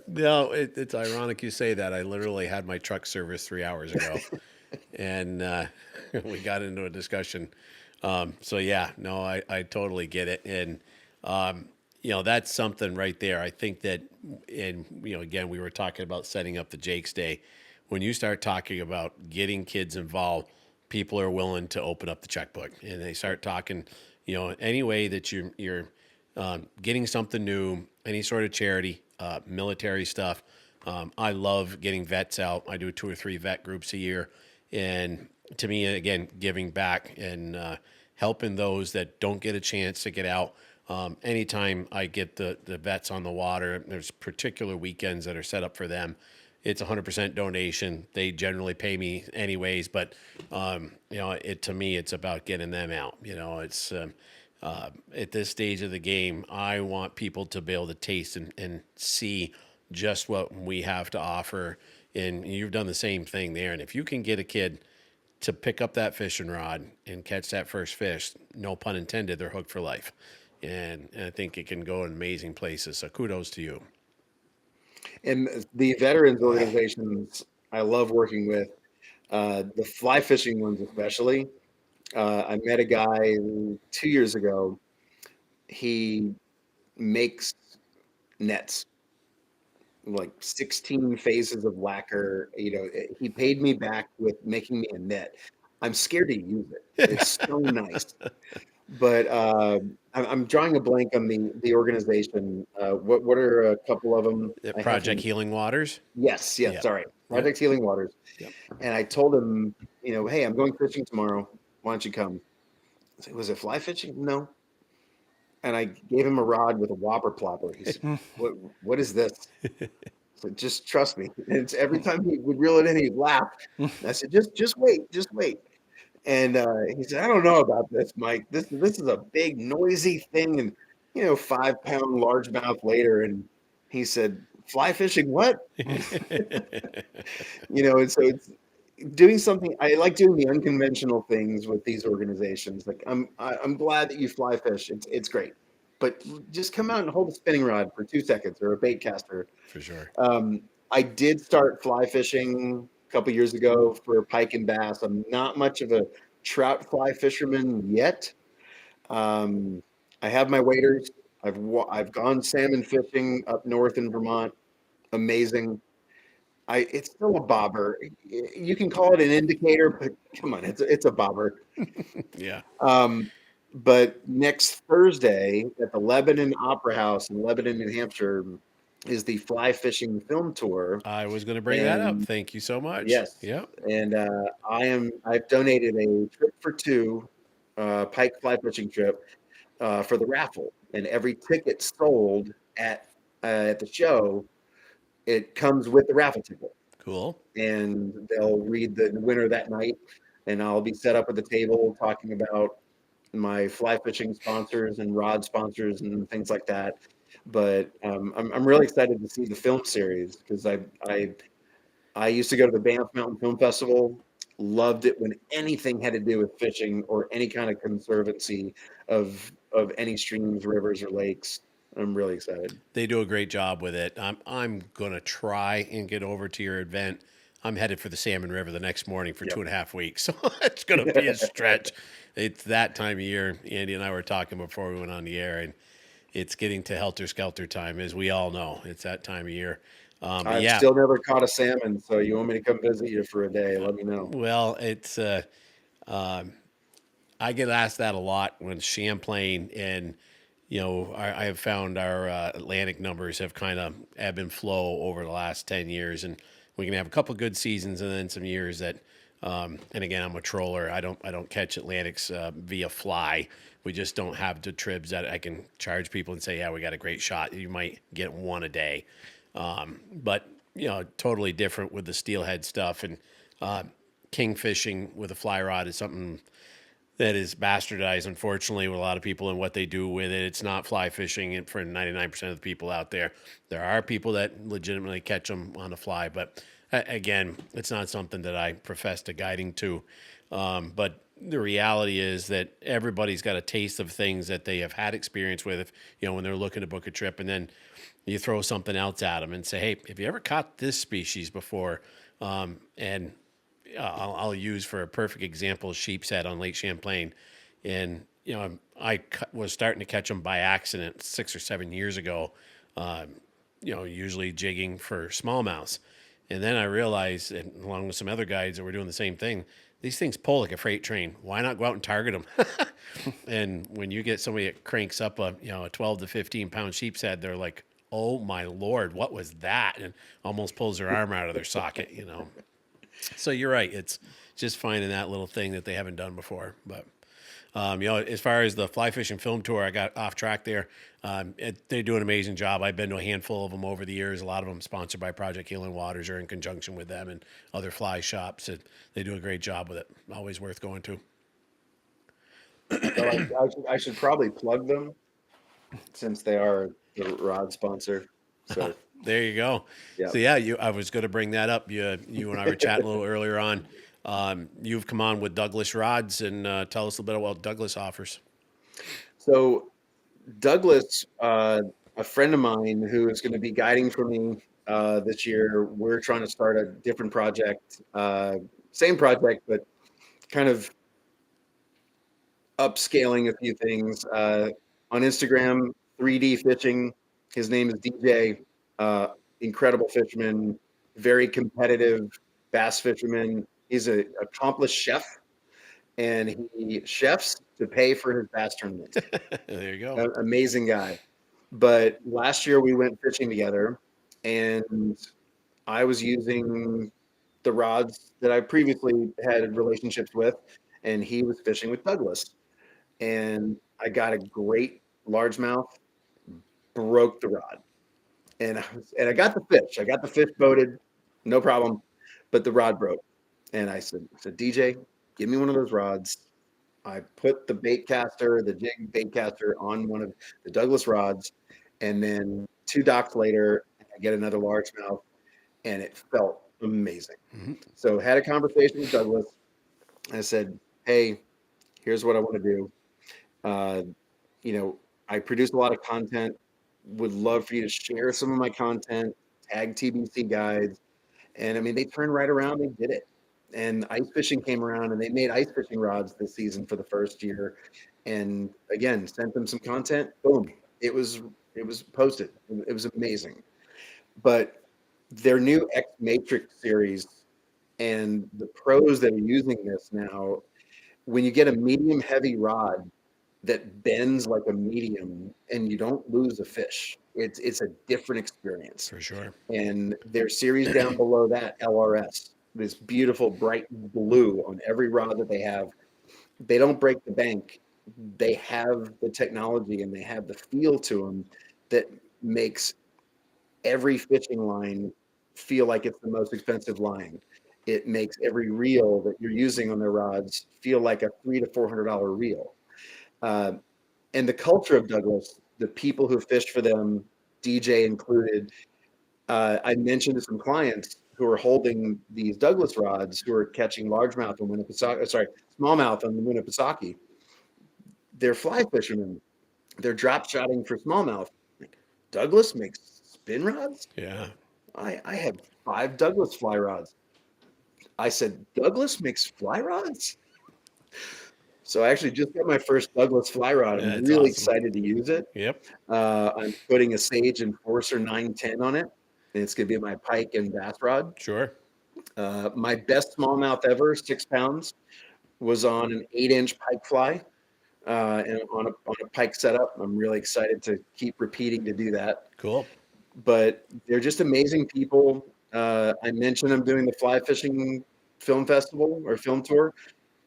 No, it's ironic you say that. I literally had my truck serviced 3 hours ago, and we got into a discussion. So yeah, no, I totally get it, and that's something right there. I think that, and again, we were talking about setting up the Jake's Day. When you start talking about getting kids involved, people are willing to open up the checkbook, and they start talking. Any way that you're getting something new, any sort of charity. military stuff. I love getting vets out. I do 2 or 3 vet groups a year. And to me, again, giving back and helping those that don't get a chance to get out. Anytime I get the vets on the water, there's particular weekends that are set up for them. It's 100% donation. They generally pay me anyways, but to me, it's about getting them out. It's at this stage of the game, I want people to be able to taste and see just what we have to offer. And you've done the same thing there. And if you can get a kid to pick up that fishing rod and catch that first fish, no pun intended, they're hooked for life. And I think it can go in amazing places. So kudos to you. And the veterans organizations I love working with, the fly fishing ones especially. I met a guy 2 years ago. He makes nets, like 16 phases of lacquer. He paid me back with making me a net. I'm scared to use it. It's so nice. But I'm drawing a blank on the organization. What are a couple of them? Project Healing Waters? Yes, Yeah. sorry. Project Healing Waters. Yep. And I told him, hey, I'm going fishing tomorrow. Why don't you come? I said, was it fly fishing? No. And I gave him a rod with a whopper plopper. He said, what is this? So just trust me. And it's every time he would reel it in, he'd laugh. And I said, just wait. And he said, I don't know about this, Mike. This is a big noisy thing. And 5-pound largemouth later, and he said, fly fishing what? And so it's doing something. I like doing the unconventional things with these organizations. Like I'm glad that you fly fish. It's great, but just come out and hold a spinning rod for 2 seconds, or a bait caster. For sure. I did start fly fishing a couple years ago for pike and bass. I'm not much of a trout fly fisherman yet. I have my waders. I've gone salmon fishing up north in Vermont. Amazing. It's still a bobber. You can call it an indicator, but come on, it's a bobber. Yeah. But next Thursday at the Lebanon Opera House in Lebanon, New Hampshire, is the fly fishing film tour. I was going to bring that up. Thank you so much. Yes. Yep. And I've donated a trip for 2, pike fly fishing trip, for the raffle. And every ticket sold at the show, it comes with the raffle ticket. Cool. And they'll read the winner that night, and I'll be set up at the table talking about my fly fishing sponsors and rod sponsors and things like that. But I'm really excited to see the film series, because I used to go to the Banff Mountain Film Festival. Loved it when anything had to do with fishing or any kind of conservancy of any streams, rivers, or lakes. I'm really excited. They do a great job with it. I'm going to try and get over to your event. I'm headed for the Salmon River the next morning for 2.5 weeks. So it's going to be a stretch. It's that time of year. Andy and I were talking before we went on the air, and it's getting to helter-skelter time, as we all know. It's that time of year. I've still never caught a salmon, so you want me to come visit you for a day, let me know. Well, it's I get asked that a lot when Champlain, and I have found our Atlantic numbers have kind of ebb and flow over the last 10 years, and we can have a couple good seasons and then some years that and again, I'm a troller. I don't catch Atlantics via fly. We just don't have the tribs that I can charge people and say, yeah, we got a great shot. You might get one a day. But totally different with the steelhead stuff, and king fishing with a fly rod is something that is bastardized, unfortunately, with a lot of people and what they do with it. It's not fly fishing for 99% of the people out there. There are people that legitimately catch them on a fly, but again, it's not something that I profess to guiding to. But the reality is that everybody's got a taste of things that they have had experience with, when they're looking to book a trip, and then you throw something else at them and say, hey, have you ever caught this species before? And I'll use for a perfect example sheep's head on Lake Champlain. And, I was starting to catch them by accident 6 or 7 years ago, usually jigging for smallmouths. And then I realized, and along with some other guides that were doing the same thing, these things pull like a freight train. Why not go out and target them? And when you get somebody that cranks up a 12 to 15 pound sheep's head, they're like, oh my Lord, what was that? And almost pulls their arm out of their socket, So you're right. It's just finding that little thing that they haven't done before. But, as far as the fly fishing film tour, I got off track there. They do an amazing job. I've been to a handful of them over the years. A lot of them sponsored by Project Healing Waters or in conjunction with them and other fly shops. They do a great job with it. Always worth going to. So I should probably plug them since they are the rod sponsor. So There you go. yeah. So yeah, I was going to bring that up. You and I were chatting a little earlier on. You've come on with Douglas rods, and tell us a little bit about what Douglas offers. So Douglas, a friend of mine who is going to be guiding for me this year, we're trying to start a different project, same project, but kind of upscaling a few things. On Instagram, 3D Fishing. His name is DJ. Incredible fisherman, very competitive bass fisherman. He's an accomplished chef, and he chefs to pay for his bass tournaments. There you go. Amazing guy. But last year we went fishing together, and I was using the rods that I previously had relationships with, and he was fishing with Douglas. And I got a great largemouth, broke the rod, and I got the fish. I got the fish boated, no problem, but the rod broke. And I said, DJ, give me one of those rods. I put the the jig bait caster on one of the Douglas rods, and then 2 docks later, I get another largemouth, and it felt amazing. Mm-hmm. So had a conversation with Douglas. I said, hey, here's what I want to do. I produce a lot of content. Would love for you to share some of my content, tag TBC Guides. And I mean, they turned right around, they did it. And ice fishing came around, and they made ice fishing rods this season for the first year. And again, sent them some content. Boom, it was posted. It was amazing. But their new X Matrix series and the pros that are using this now, when you get a medium heavy rod that bends like a medium and you don't lose a fish, it's a different experience. For sure. And their series down below that, LRS, this beautiful bright blue on every rod that they have, they don't break the bank. They have the technology and they have the feel to them that makes every fishing line feel like it's the most expensive line. It makes every reel that you're using on their rods feel like a $300 to $400 reel. And the culture of Douglas, the people who fish for them, DJ included, I mentioned to some clients who are holding these Douglas rods who are catching largemouth on smallmouth on the Winnipesaukee. They're fly fishermen. They're drop shotting for smallmouth. Douglas makes spin rods? Yeah. I have 5 Douglas fly rods. I said, Douglas makes fly rods? So I actually just got my first Douglas fly rod. I'm really excited to use it. Yep. I'm putting a Sage Enforcer 910 on it, and it's going to be my pike and bass rod. Sure. My best smallmouth ever, 6 pounds, was on an 8-inch pike fly and on a pike setup. I'm really excited to keep repeating to do that. Cool. But they're just amazing people. I mentioned I'm doing the fly fishing film festival or film tour,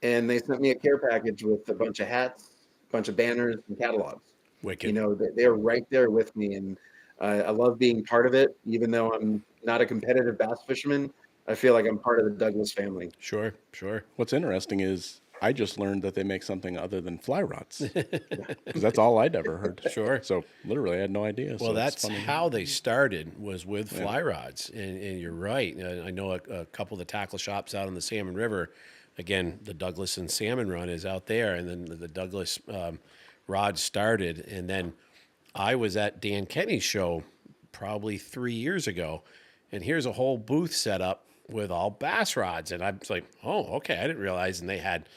and they sent me a care package with a bunch of hats, a bunch of banners, and catalogs. Wicked. They're right there with me, and I love being part of it. Even though I'm not a competitive bass fisherman, I feel like I'm part of the Douglas family. Sure. What's interesting is I just learned that they make something other than fly rods, because that's all I'd ever heard. Sure. So literally, I had no idea. Well, so that's how they started, was with fly rods, and you're right. I know a couple of the tackle shops out on the Salmon River. Again, the Douglas and Salmon Run is out there, and then the Douglas rod started, and then I was at Dan Kenny's show probably 3 years ago, and here's a whole booth set up with all bass rods, and I was like, oh, okay, I didn't realize. And they had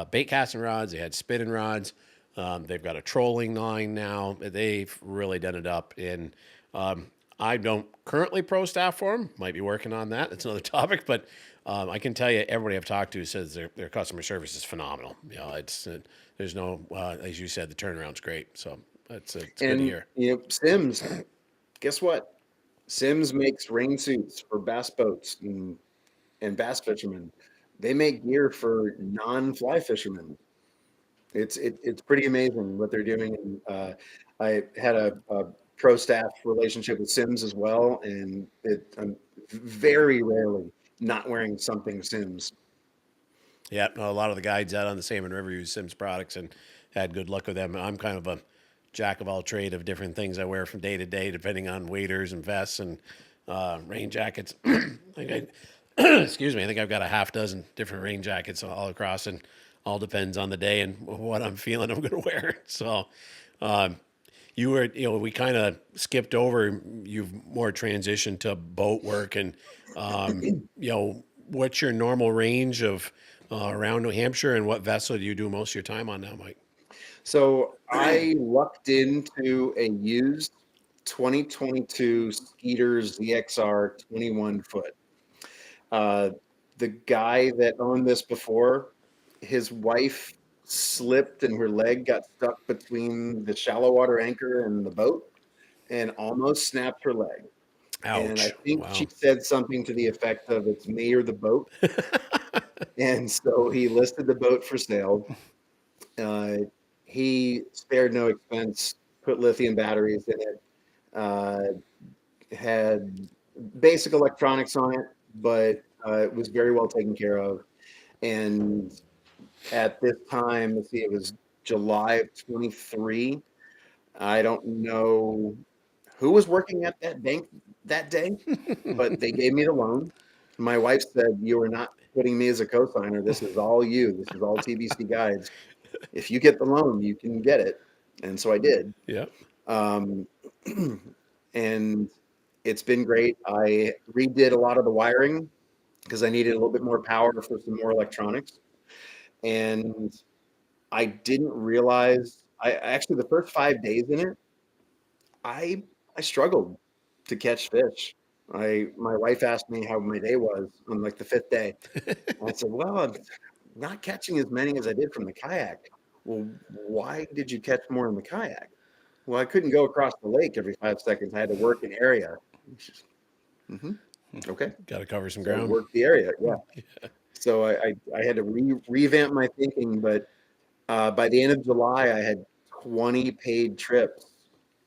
bait casting rods, they had spinning rods, they've got a trolling line now. They've really done it up, and I don't currently pro staff for them. Might be working on that. That's another topic, but I can tell you, everybody I've talked to says their customer service is phenomenal. It's there's no, as you said, the turnaround's great. So it's good to hear. Sims, Guess what? Sims makes rain suits for bass boats and bass fishermen. They make gear for non-fly fishermen. It's pretty amazing what they're doing. And I had a pro staff relationship with Sims as well, and I'm very rarely not wearing something Sims. Yeah, no, a lot of the guides out on the Salmon River use Sims products and had good luck with them. I'm kind of a jack of all trade of different things I wear from day to day, depending on waders and vests and rain jackets. I think excuse me, I think I've got a half dozen different rain jackets all across, and all depends on the day and what I'm feeling I'm going to wear. So, you were, we kind of skipped over. You've more transitioned to boat work, and what's your normal range of around New Hampshire, and what vessel do you do most of your time on now, Mike? So I lucked into a used 2022 Skeeter ZXR 21 foot. Uh, the guy that owned this before, his wife slipped and her leg got stuck between the shallow water anchor and the boat and almost snapped her leg. And I Ouch! think she Wow. said something to the effect of, "It's me or the boat." And so he listed the boat for sale. Uh, he spared no expense, put lithium batteries in it, uh, had basic electronics on it, but it was very well taken care of. And at this time, let's see, it was July of 23. I don't know who was working at that bank that day, but they gave me the loan. My wife said, "You are not putting me as a co-signer. This is all you. This is all TBC Guides. If you get the loan, you can get it." And so I did. Yeah. Um, and it's been great. I redid a lot of the wiring because I needed a little bit more power for some more electronics. And I didn't realize I actually the first 5 days in it, I I struggled to catch fish. My wife asked me how my day was on like the fifth day. I said, "Well, I'm not catching as many as I did from the kayak." "Well, why did you catch more in the kayak?" "Well, I couldn't go across the lake every 5 seconds. I had to work an area." hmm Okay, Got to cover some so ground. work the area. Yeah. So I had to revamp my thinking, but by the end of July, I had 20 paid trips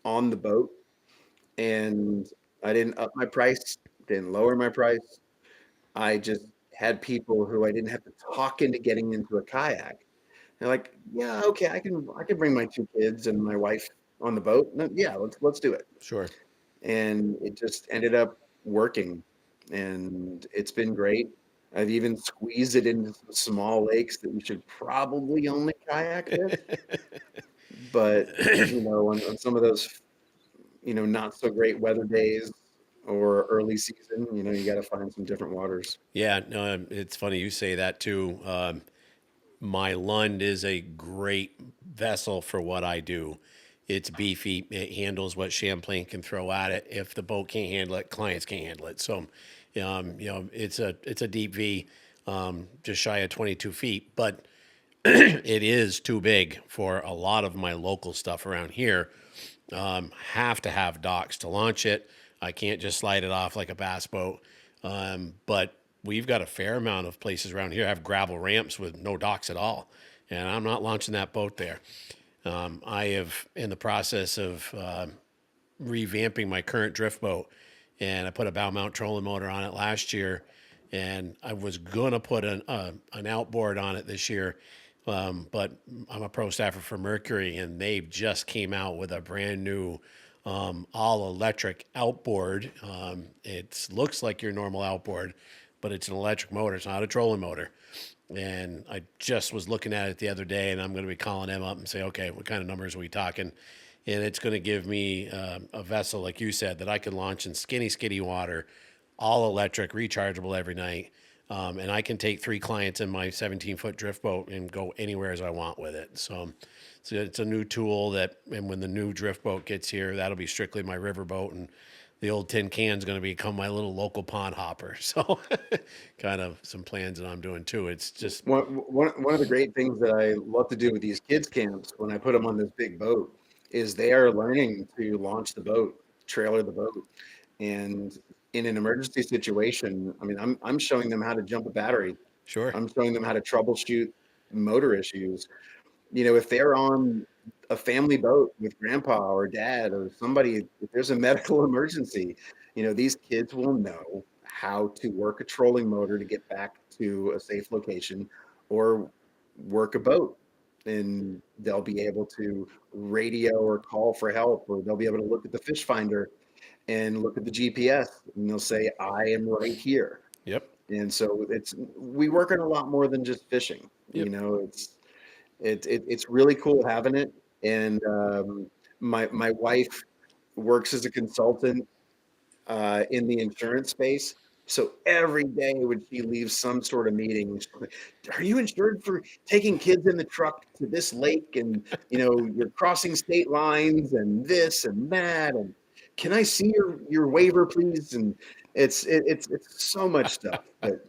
on the boat, and I didn't up my price, didn't lower my price. I just had people who I didn't have to talk into getting into a kayak. They're like, "Yeah, okay, I can bring my two kids and my wife on the boat. No, yeah, let's do it." Sure. And it just ended up working, and it's been great. I've even squeezed it into some small lakes that you should probably only kayak fish, but on some of those, not so great weather days or early season, you got to find some different waters. Yeah, no, it's funny you say that too. My Lund is a great vessel for what I do. It's beefy. It handles what Champlain can throw at it. If the boat can't handle it, clients can't handle it. So, it's a deep V, just shy of 22 feet, but it is too big for a lot of my local stuff around here. Have to have docks to launch it. I can't just slide it off like a bass boat. But we've got a fair amount of places around here have gravel ramps with no docks at all, and I'm not launching that boat there. I have in the process of revamping my current drift boat, and I put a bow mount trolling motor on it last year, and I was gonna put an outboard on it this year, but I'm a pro staffer for Mercury, and they just came out with a brand new all electric outboard. It looks like your normal outboard, but it's an electric motor. It's not a trolling motor. And I just was looking at it the other day, and I'm going to be calling them up and say, okay, what kind of numbers are we talking? And it's going to give me a vessel, like you said, that I can launch in skinny water, all electric, rechargeable every night. And I can take 3 clients in my 17-foot drift boat and go anywhere as I want with it. So it's a new tool and when the new drift boat gets here, that'll be strictly my river boat, and the old tin can is going to become my little local pond hopper. So, kind of some plans that I'm doing too. It's just One of the great things that I love to do with these kids camps when I put them on this big boat is they are learning to launch the boat. trailer the boat. And in an emergency situation, I mean, I'm showing them how to jump a battery. Sure. I'm showing them how to troubleshoot motor issues. If they're on a family boat with grandpa or dad or somebody, if there's a medical emergency, these kids will know how to work a trolling motor to get back to a safe location or work a boat. And they'll be able to radio or call for help, or they'll be able to look at the fish finder and look at the GPS, and they'll say, I am right here. Yep. And so we work on a lot more than just fishing. Yep. It's really cool having it. And my wife works as a consultant in the insurance space. So every day when she leaves some sort of meeting, she's like, are you insured for taking kids in the truck to this lake? And you're crossing state lines and this and that. And can I see your waiver, please? And it's so much stuff. But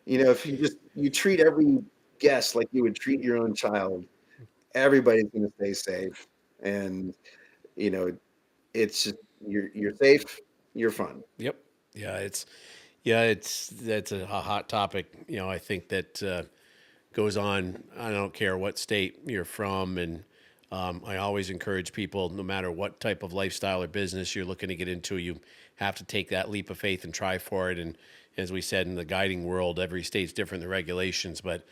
if you treat every guest like you would treat your own child, everybody's going to stay safe. And it's just you're safe, you're fun. Yep. That's a hot topic. I think that goes on. I don't care what state you're from, and I always encourage people, no matter what type of lifestyle or business you're looking to get into, you have to take that leap of faith and try for it. And as we said, in the guiding world, every state's different, the regulations, but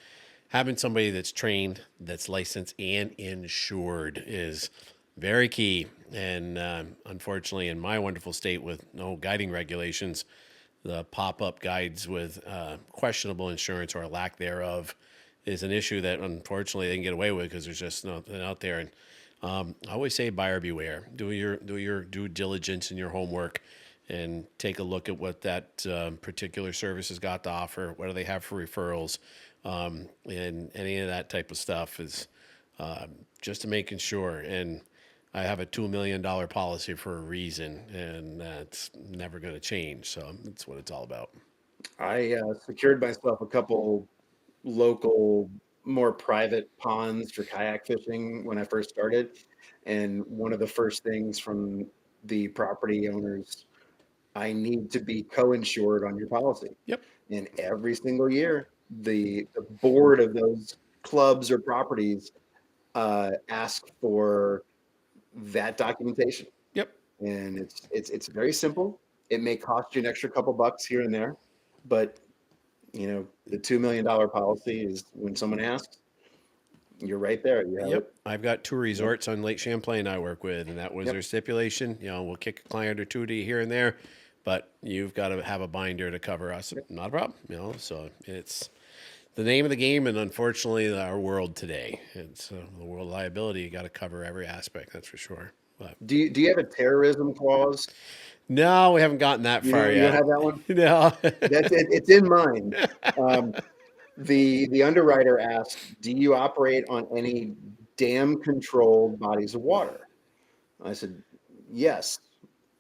having somebody that's trained, that's licensed and insured is very key. And unfortunately, in my wonderful state with no guiding regulations, the pop-up guides with questionable insurance or lack thereof is an issue that unfortunately they can get away with because there's just nothing out there. And I always say buyer beware. Do your due diligence and your homework, and take a look at what that particular service has got to offer. What do they have for referrals? And any of that type of stuff is just to making sure. And I have a $2 million policy for a reason, and that's never going to change. So that's what it's all about. I secured myself a couple local, more private ponds for kayak fishing when I first started. And one of the first things from the property owners, I need to be co-insured on your policy. Yep. And every single year, the board of those clubs or properties ask for that documentation. Yep. And it's very simple. It may cost you an extra couple bucks here and there, but the $2 million policy is when someone asks, you're right there. You have Yep. it. I've got two resorts on Lake Champlain I work with, and that was Yep. their stipulation. We'll kick a client or two to you here and there, but you've got to have a binder to cover us. Yep. Not a problem. So it's the name of the game, and unfortunately, our world today. It's the world of liability. You got to cover every aspect. That's for sure. But Do you have a terrorism clause? no, we haven't gotten that far You yet. don't have that one? No. That's it. It's in mine. The underwriter asked, do you operate on any dam controlled bodies of water? I said, yes.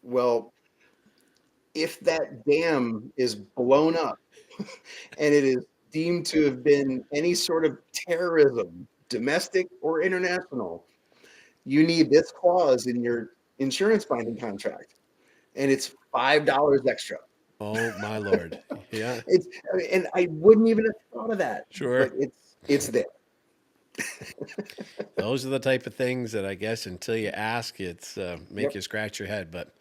Well, if that dam is blown up and it is deemed to have been any sort of terrorism, domestic or international, you need this clause in your insurance binding contract, and it's $5 extra. Oh my Lord. Yeah. And I wouldn't even have thought of that. Sure. But it's there. Those are the type of things that I guess until you ask, it's make Yep. you scratch your head. But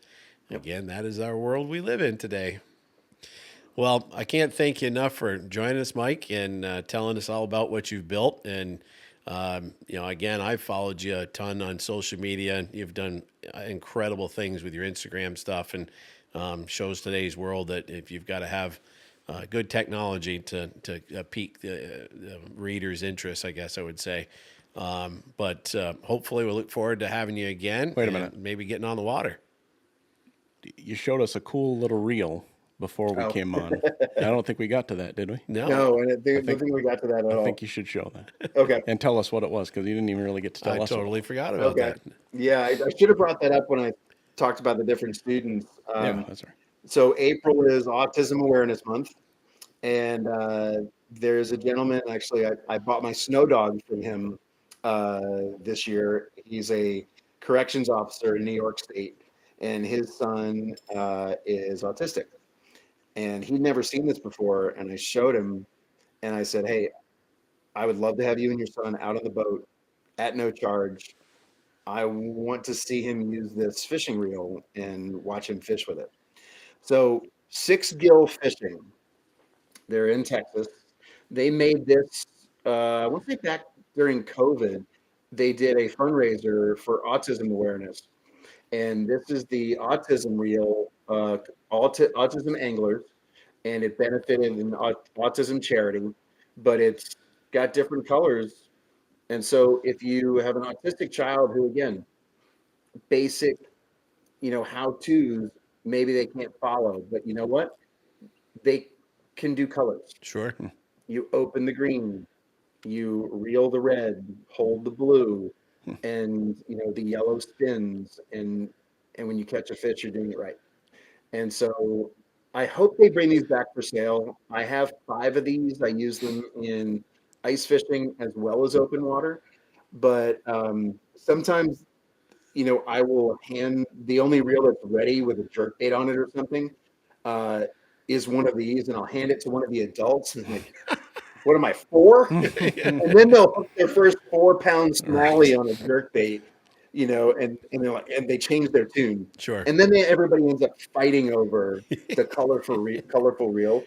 again, that is our world we live in today. Well, I can't thank you enough for joining us, Mike, and telling us all about what you've built. And again, I've followed you a ton on social media, and you've done incredible things with your Instagram stuff, and shows today's world that if you've got to have good technology to pique the reader's interest, I guess I would say. But hopefully we'll look forward to having you again. Wait a minute. Maybe getting on the water. You showed us a cool little reel before we came on. I don't think we got to that, did we? No, and I don't think we got to that at all. I think you should show that. Okay. And tell us what it was, because you didn't even really get to tell I us. totally forgot about Okay. that. Yeah, I should have brought that up when I talked about the different students. Yeah, that's right. So April is Autism Awareness Month, and there's a gentleman, actually, I bought my snow dog from him this year. He's a corrections officer in New York State, and his son is autistic, and he'd never seen this before. And I showed him, and I said, "Hey, I would love to have you and your son out on the boat at no charge. I want to see him use this fishing reel and watch him fish with it." So, Six Gill Fishing, they're in Texas. They made this, I want to say back during COVID, they did a fundraiser for autism awareness. And this is the autism reel, autism anglers, and it benefited an autism charity, but it's got different colors. And so if you have an autistic child who, again, basic, how-tos, maybe they can't follow, but you know what? They can do colors. Sure. You open the green, you reel the red, hold the blue, and the yellow spins, and when you catch a fish, you're doing it right. And so I hope they bring these back for sale. I have 5 of these. I use them in ice fishing as well as open water. But sometimes, I will hand the only reel that's ready with a jerk bait on it or something uh, is one of these, and I'll hand it to one of the adults. And I'm like, what am I, 4? And then they'll hook their first 4-pound smallie Right. on a jerk bait, and they're like, and they change their tune, Sure. and then everybody ends up fighting over the colorful reel.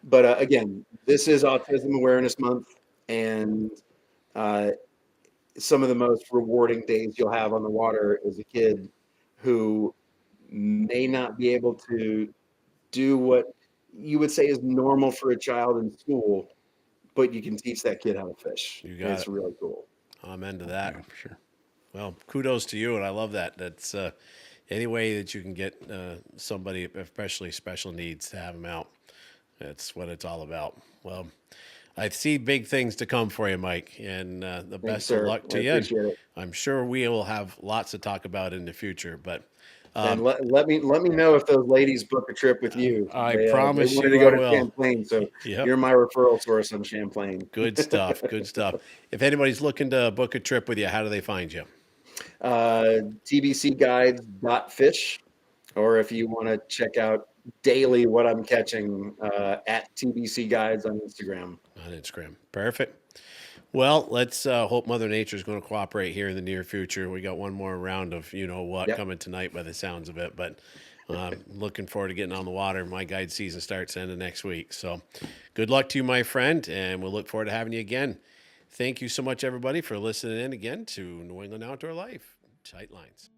But again, this is Autism Awareness Month, and uh, some of the most rewarding days you'll have on the water is a kid who may not be able to do what you would say is normal for a child in school, but you can teach that kid how to fish. You And got it's it. really cool. Amen to that. Yeah, for sure. Well, kudos to you, and I love that. That's any way that you can get somebody, especially special needs, to have them out. That's what it's all about. Well, I see big things to come for you, Mike, and the Thanks, best of sir. luck I to you. And appreciate it. I'm sure we will have lots to talk about in the future. But And um, let me know if those ladies book a trip with you. I They promise wanted to you, I go to will. Champlain, so Yep. you're my referral source on Champlain. Good stuff. Good stuff. If anybody's looking to book a trip with you, how do they find you? TBCGuides.fish, or if you want to check out daily what I'm catching, at TBC Guides on Instagram. On Instagram. Perfect. Well, let's hope Mother Nature is going to cooperate here in the near future. We got one more round of what Yep. coming tonight by the sounds of it, but looking forward to getting on the water. My guide season starts end of next week. So good luck to you, my friend, and we'll look forward to having you again. Thank you so much, everybody, for listening in again to New England Outdoor Life. Tight lines.